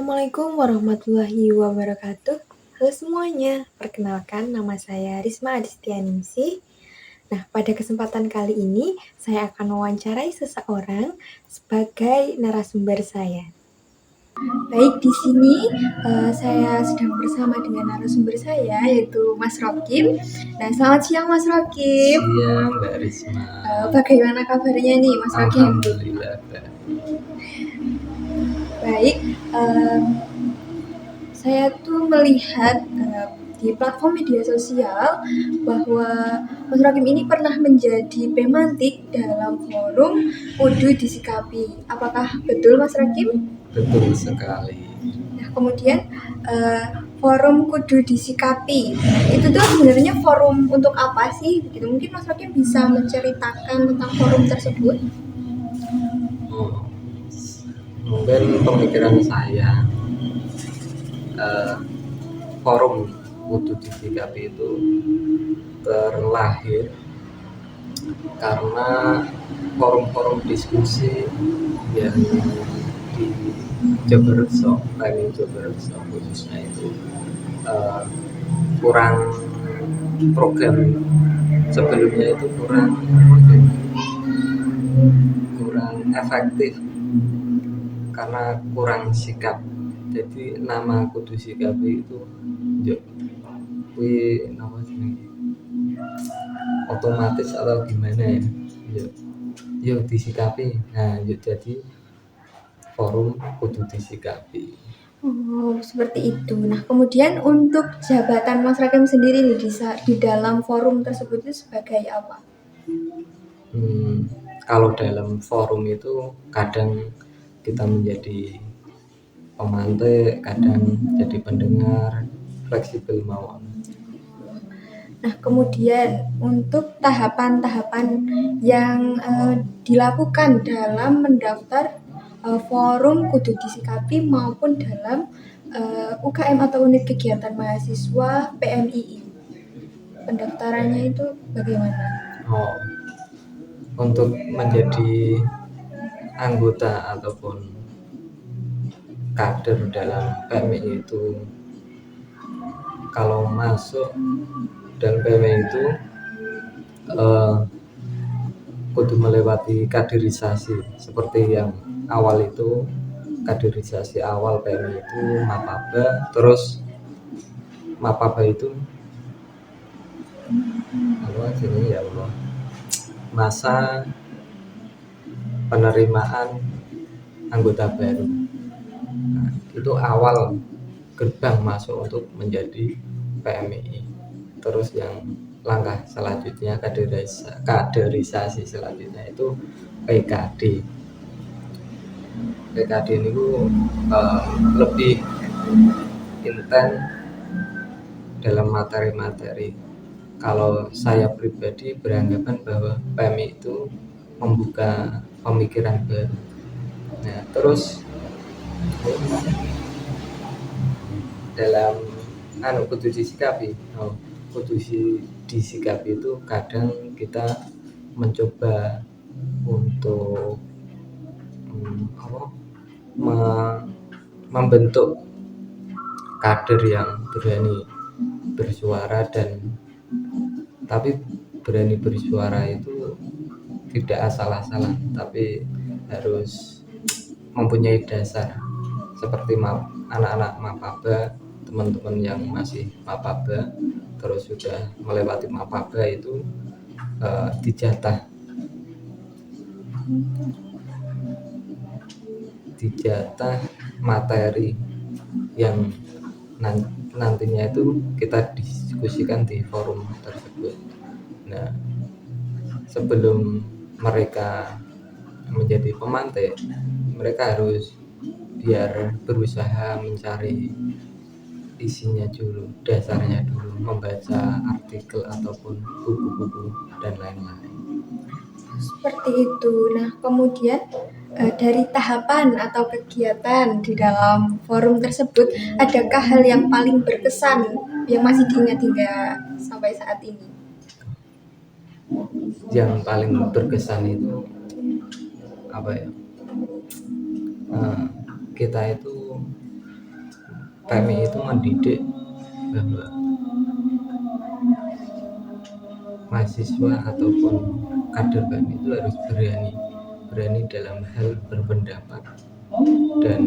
Assalamualaikum warahmatullahi wabarakatuh. Halo semuanya, perkenalkan nama saya Risma Adistianingsih. Nah, pada kesempatan kali ini saya akan mewawancarai seseorang sebagai narasumber saya. Baik, di sini saya sedang bersama dengan narasumber saya yaitu Mas Rokim. Nah, selamat siang Mas Rokim. Siang Mbak Risma. Bagaimana kabarnya nih Mas Rokim? Alhamdulillah Mbak. Baik, saya tuh melihat di platform media sosial bahwa Mas Rokim ini pernah menjadi pemantik dalam forum Kudu Disikapi. Apakah betul Mas Rokim? Betul sekali. Nah, kemudian forum Kudu Disikapi itu tuh sebenarnya forum untuk apa sih? Gitu. Mungkin Mas Rokim bisa menceritakan tentang forum tersebut. Mungkin pemikiran saya forum Kudu Disikapi itu terlahir karena forum-forum diskusi yang di Jogersok, planning Jogersok khususnya itu kurang program sebelumnya itu kurang efektif karena kurang sikap. Jadi nama Kudu Sikapi itu nama otomatis atau gimana ya yuk disikapi. Nah jadi forum Kudu Disikapi. Oh, seperti itu. Nah, kemudian untuk jabatan Mas Rokim sendiri nih di dalam forum tersebut itu sebagai apa? Kalau dalam forum itu kadang kita menjadi pemantik, kadang jadi pendengar, fleksibel mawon. Nah, kemudian untuk tahapan-tahapan yang dilakukan dalam mendaftar forum Kudu Disikapi maupun dalam UKM atau unit kegiatan mahasiswa PMII. Pendaftarannya itu bagaimana? Untuk menjadi anggota ataupun kader dalam PMI itu, kalau masuk dan PMI itu kudu melewati kaderisasi seperti yang awal itu. Kaderisasi awal PMI itu Mapaba, terus Mapaba itu apa sini ya Allah, masa penerimaan anggota baru. Nah, itu awal gerbang masuk untuk menjadi PMI. Terus yang langkah selanjutnya kaderisasi selanjutnya itu PKD. PKD ini lebih intens dalam materi-materi. Kalau saya pribadi beranggapan bahwa PMI itu membuka pemikiran baru. Nah, terus dalam Kudu Disikapi, Kudu Disikapi itu kadang kita mencoba untuk membentuk kader yang berani bersuara, tapi berani bersuara itu tidak asal-asalan, tapi harus mempunyai dasar seperti anak-anak Mapaba, teman-teman yang masih Mapaba terus sudah melewati Mapaba itu dijatah materi yang nantinya itu kita diskusikan di forum tersebut. Nah, sebelum mereka menjadi pemantik, mereka harus berusaha mencari isinya dulu, dasarnya dulu, membaca artikel ataupun buku-buku dan lain-lain. Seperti itu. Nah, kemudian dari tahapan atau kegiatan di dalam forum tersebut, adakah hal yang paling berkesan yang masih diingat hingga sampai saat ini? Yang paling berkesan itu apa ya? Kita itu PMI itu mendidik bahwa mahasiswa ataupun kader PMI itu harus berani dalam hal berpendapat dan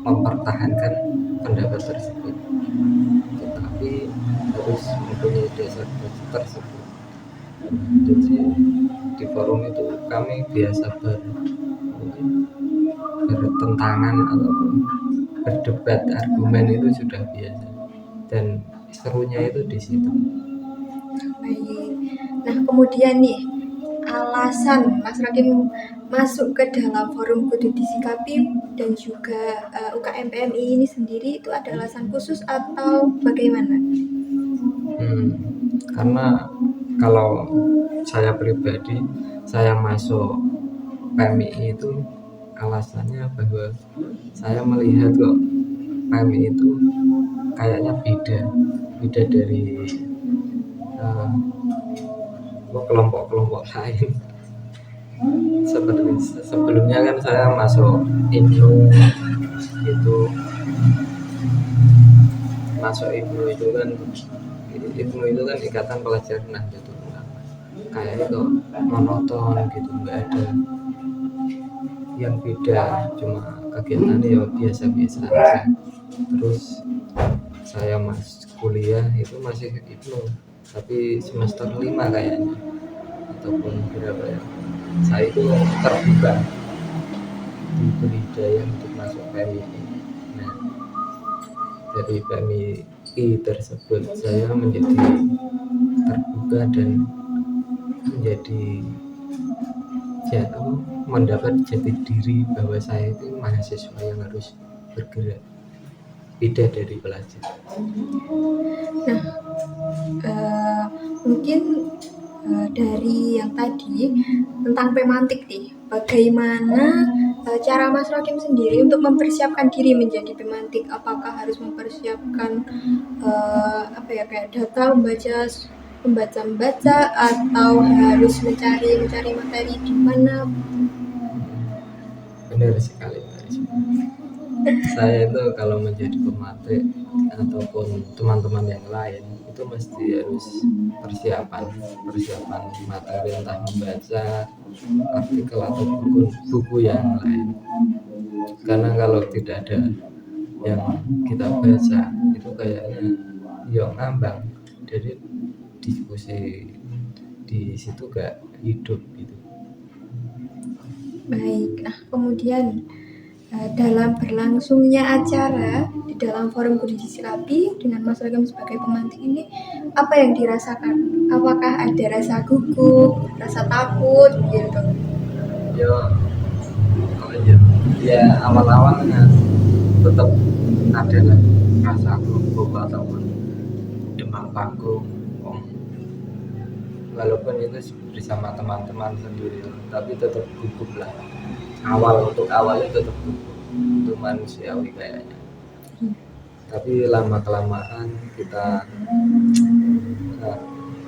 mempertahankan pendapat tersebut, tetapi harus mempunyai dasar tersebut. Jadi di forum itu kami biasa bertentangan ataupun berdebat argumen itu sudah biasa, dan serunya itu di situ. Baik. Nah, kemudian nih, alasan Mas Rakim masuk ke dalam forum kudu disikapi dan juga UKM PMI ini sendiri itu ada alasan khusus atau bagaimana? Karena kalau saya pribadi, saya masuk PMI itu alasannya bahwa saya melihat kok PMI itu kayaknya beda dari kelompok-kelompok lain. Seperti sebelumnya kan saya masuk IPNU itu, IPNU itu kan Ikatan Pelajar Nahdlatul Ulama, kayak itu monoton gitu, nggak ada yang beda, cuma kegiatannya ya biasa-biasa aja. Terus saya kuliah itu masih IPNU, tapi semester 5 kayaknya ataupun berapa ya, saya itu terbuka, diberi hidayah untuk masuk PMI. Nah, dari PMI tersebut saya menjadi terbuka dan menjadi mendapat jati diri bahwa saya itu mahasiswa yang harus bergerak, beda dari pelajar. Nah, mungkin dari yang tadi tentang pemantik nih, bagaimana cara Mas Rakim sendiri untuk mempersiapkan diri menjadi pemantik? Apakah harus mempersiapkan kayak data, membaca atau harus mencari materi di mana? Benar sekali, saya itu kalau menjadi pemantik ataupun teman-teman yang lain itu mesti harus persiapan materi, entah membaca artikel atau buku yang lain, karena kalau tidak ada yang kita baca itu kayaknya ya ngambang, jadi diskusi di situ gak hidup gitu. Baik, nah kemudian dalam berlangsungnya acara di dalam forum kudu disikapi dengan Mas Rakim sebagai pemantik ini, apa yang dirasakan? Apakah ada rasa gugup, rasa takut gitu? Ya awal-awalnya tetap ada lah rasa gugup ataupun demam panggung, walaupun itu bersama teman-teman sendiri, tapi tetap gugup lah. Untuk awalnya tetap gugup, itu manusiawi kayaknya. Tapi lama kelamaan kita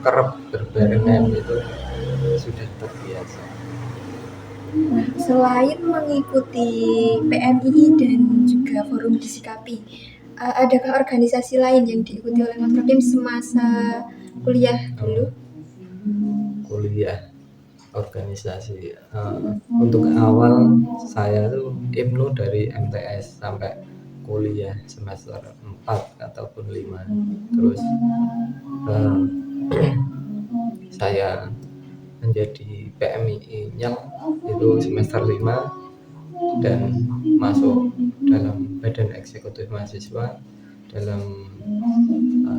kerap berbarengan itu sudah terbiasa. Nah, selain mengikuti PMI dan juga forum disikapi, adakah organisasi lain yang diikuti oleh Mas Rakim semasa kuliah dulu? Kuliah, organisasi, untuk awal saya tuh IPNU dari MTS sampai kuliah semester 4 ataupun 5. Terus saya menjadi PMI-nya itu semester 5 dan masuk dalam badan eksekutif mahasiswa dalam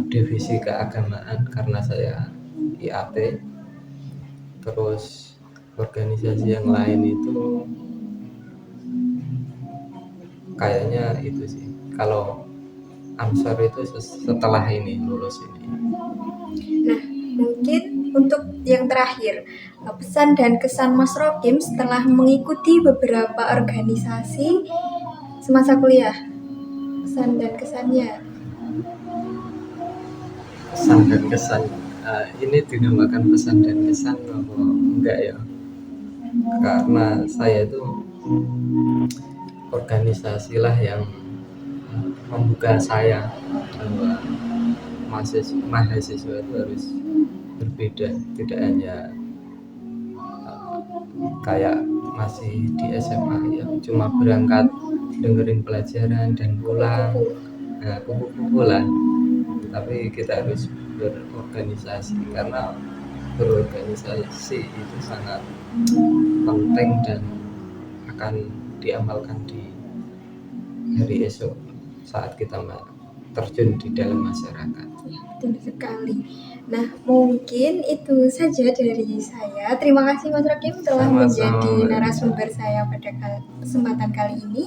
divisi keagamaan karena saya IAT. Terus organisasi yang lain itu kayaknya itu sih, kalau Ansor itu setelah ini lulus ini. Nah, mungkin untuk yang terakhir, pesan dan kesan Mas Rakim setelah mengikuti beberapa organisasi semasa kuliah, pesan dan kesannya. Pesan dan kesan, ini dinamakan pesan dan kesan atau enggak ya, karena saya itu organisasi lah yang membuka saya bahwa mahasiswa itu harus berbeda, tidak hanya kayak masih di SMA yang cuma berangkat dengerin pelajaran dan pulang, nah kupu-kupu lah. Tapi kita harus berorganisasi, karena berorganisasi itu sangat penting dan akan diamalkan di hari esok saat kita terjun di dalam masyarakat. Betul sekali. Nah, mungkin itu saja dari saya. Terima kasih Mas Rakim telah menjadi narasumber saya pada kesempatan kali ini.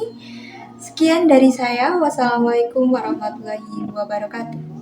Sekian dari saya. Wassalamualaikum warahmatullahi wabarakatuh.